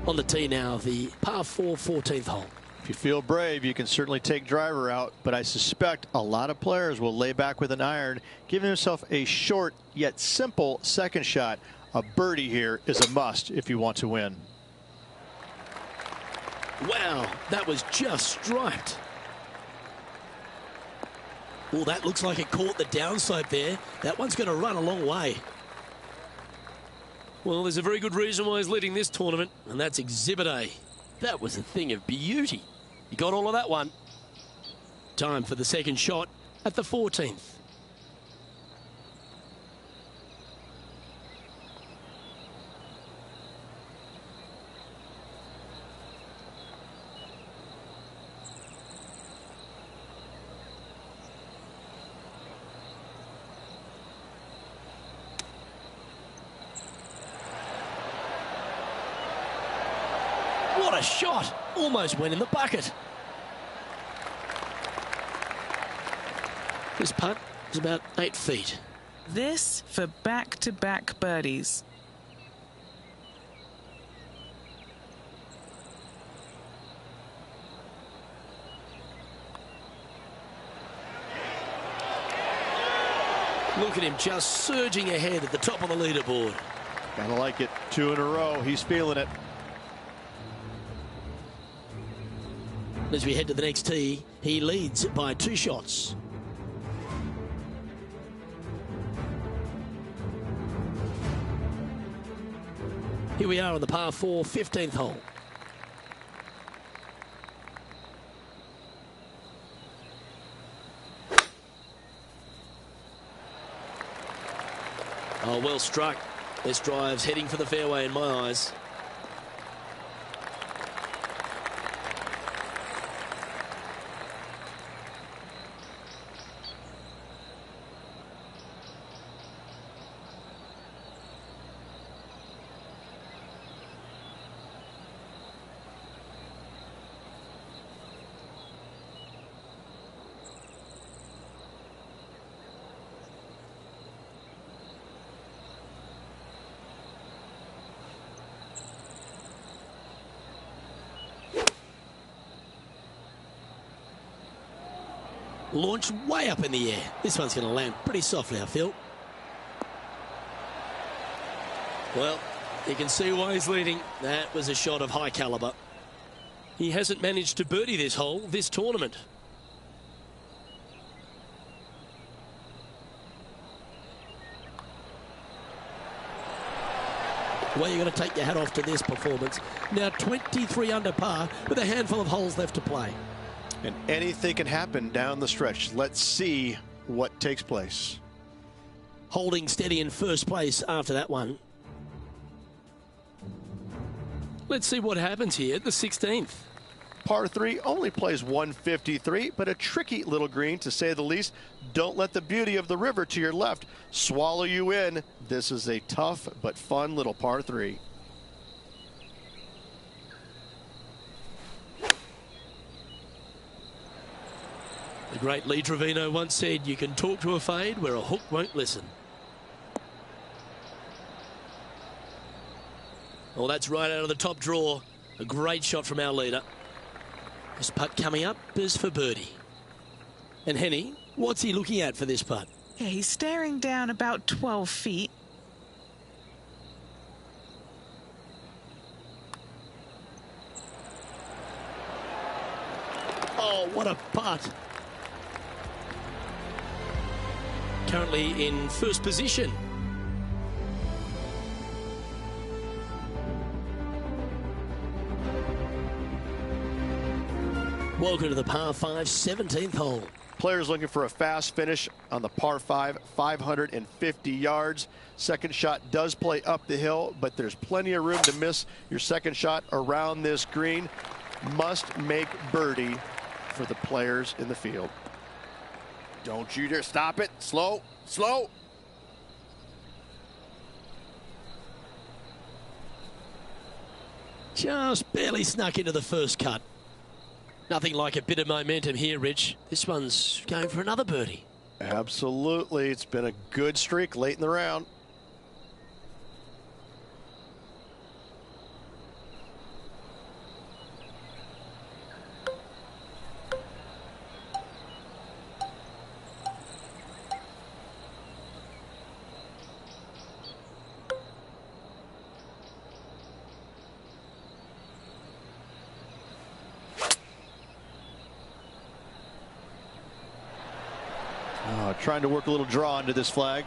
On the tee now, the par 4 14th hole. If you feel brave, you can certainly take driver out, but I suspect a lot of players will lay back with an iron, giving himself a short yet simple second shot. A birdie here is a must if you want to win. Wow, that was just striped. Oh, that looks like it caught the downslope there. That one's going to run a long way. Well, there's a very good reason why he's leading this tournament, and that's Exhibit A. That was a thing of beauty. You got all of that one. Time for the second shot at the 14th. What a shot! Almost went in the bucket. This putt is about 8 feet. This for back-to-back birdies. Look at him just surging ahead at the top of the leaderboard. Gotta like it. 2 in a row. He's feeling it. As we head to the next tee, he leads by 2 shots. Here we are on the par 4 15th hole. Oh, well struck. This drive's heading for the fairway in my eyes. Launched way up in the air. This one's going to land pretty softly, I feel. Well, you can see why he's leading. That was a shot of high caliber. He hasn't managed to birdie this hole this tournament. Well, you're going to take your hat off to this performance. Now 23 under par with a handful of holes left to play. And anything can happen down the stretch. Let's see what takes place. Holding steady in first place after that one. Let's see what happens here at the 16th. Par 3 only plays 153, but a tricky little green to say the least. Don't let the beauty of the river to your left swallow you in. This is a tough but fun little par 3. The great Lee Trevino once said, you can talk to a fade where a hook won't listen. Well, that's right out of the top draw. A great shot from our leader. This putt coming up is for birdie. And Henny, what's he looking at for this putt? Yeah, he's staring down about 12 feet. Oh, what a putt. Currently in first position. Welcome to the par 5 17th hole. Players looking for a fast finish on the par 5, 550 yards. Second shot does play up the hill, but there's plenty of room to miss your second shot around this green. Must make birdie for the players in the field. Don't you dare stop it. Slow, slow. Just barely snuck into the first cut. Nothing like a bit of momentum here, Rich. This one's going for another birdie. Absolutely. It's been a good streak late in the round. Trying to work a little draw into this flag.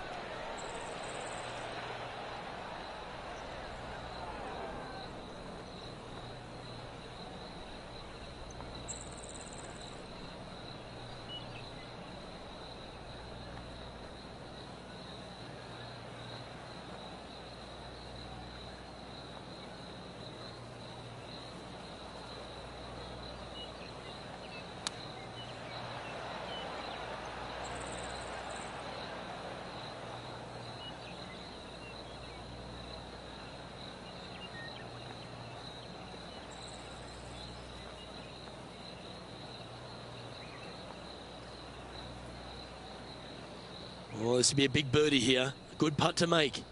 Well, this will be a big birdie here. Good putt to make.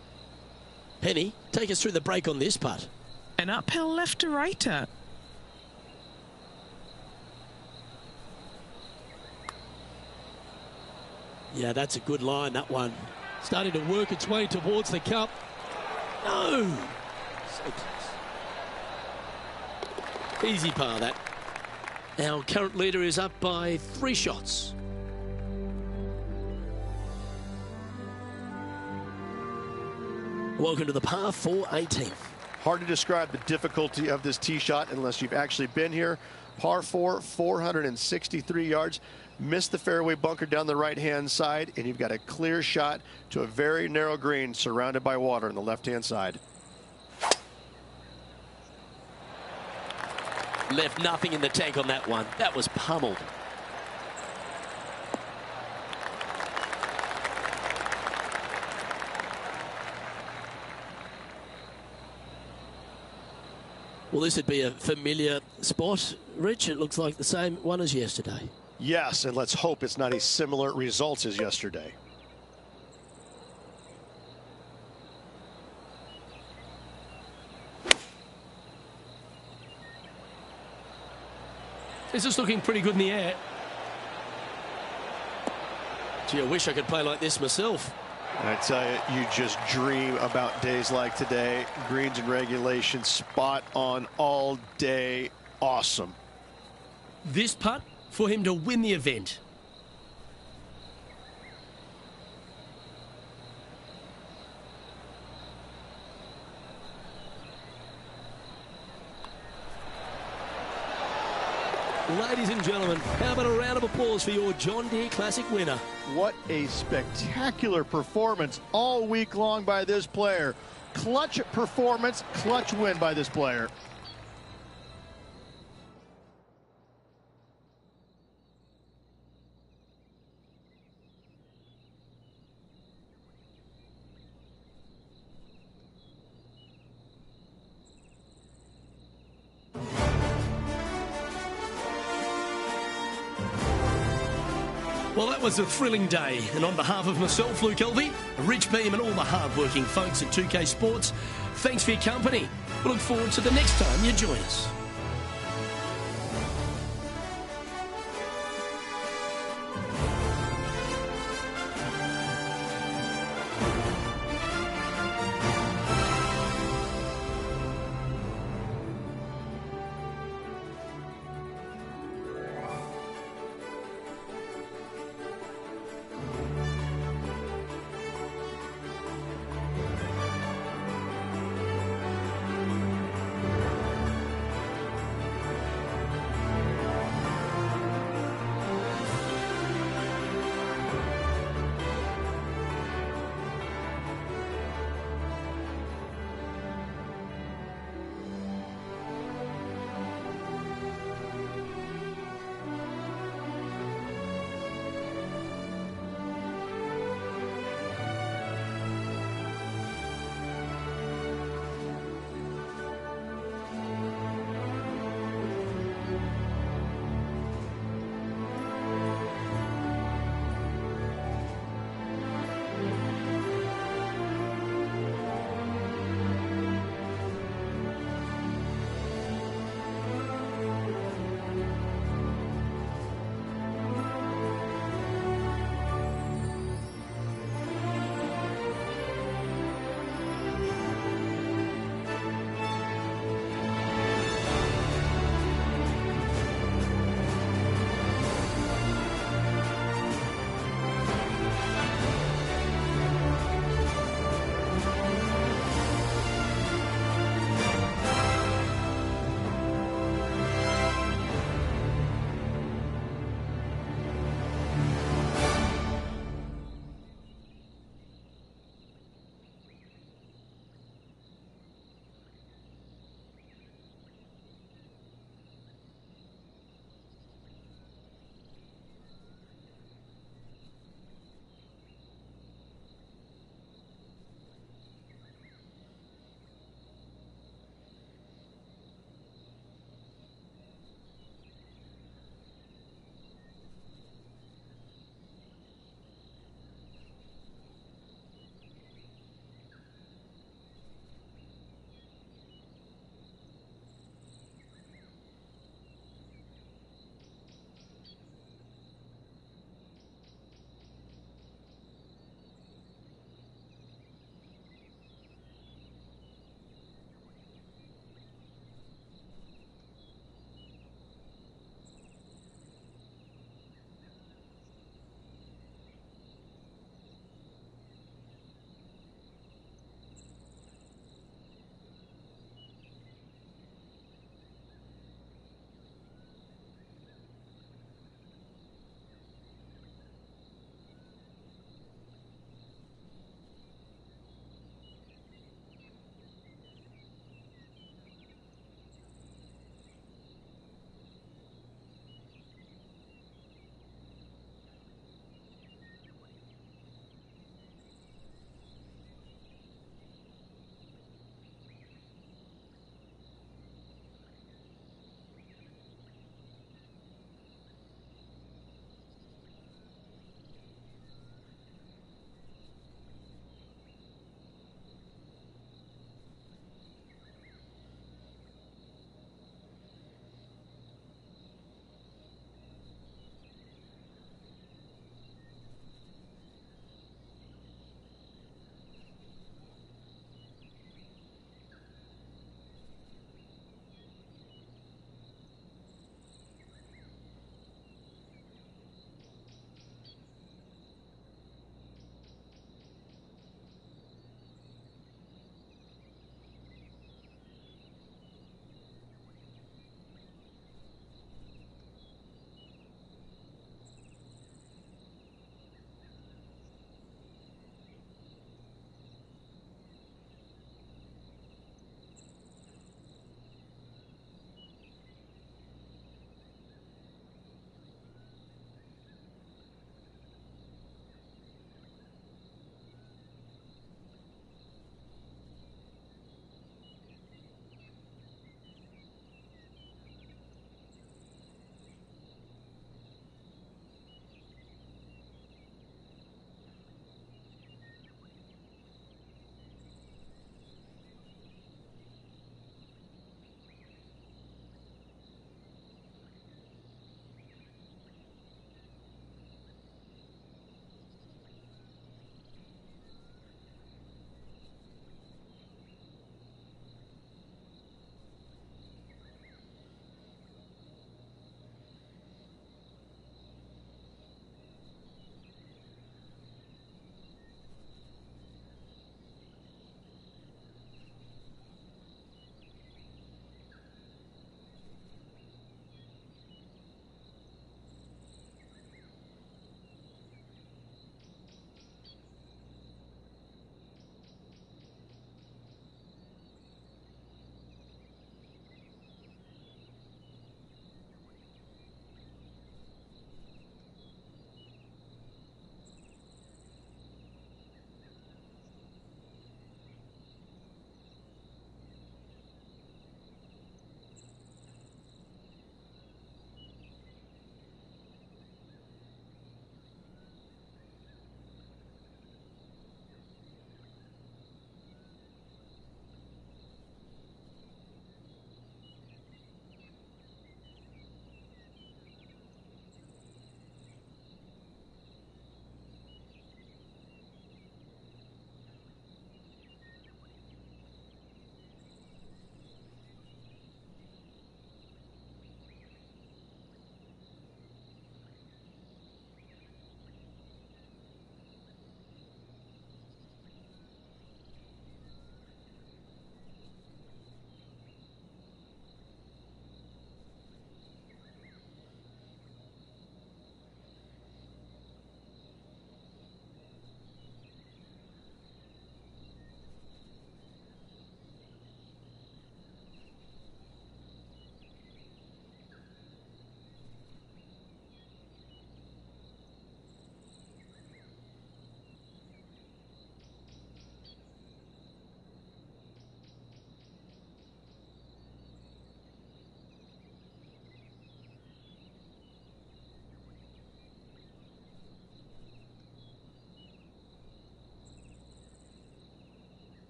Penny, take us through the break on this putt. An uphill left to righter. Yeah, that's a good line, that one. Starting to work its way towards the cup. No! So close. Easy par, that. Our current leader is up by 3 shots. Welcome to the par 4 18th. Hard to describe the difficulty of this tee shot unless you've actually been here. Par 4, 463 yards. Missed the fairway bunker down the right-hand side, and you've got a clear shot to a very narrow green surrounded by water on the left-hand side. Left nothing in the tank on that one. That was pummeled. Well, this would be a familiar spot, Rich. It looks like the same one as yesterday. Yes, and let's hope it's not as similar results as yesterday. This is looking pretty good in the air. Gee, I wish I could play like this myself. I tell you, you just dream about days like today. Greens and regulation, spot on all day. Awesome. This putt for him to win the event. Ladies and gentlemen, how about a round of applause for your John Deere Classic winner? What a spectacular performance all week long by this player. Clutch performance, clutch win by this player. Well, that was a thrilling day, and on behalf of myself, Luke Elvey, Rich Beam, and all the hard-working folks at 2K Sports, thanks for your company. We look forward to the next time you join us.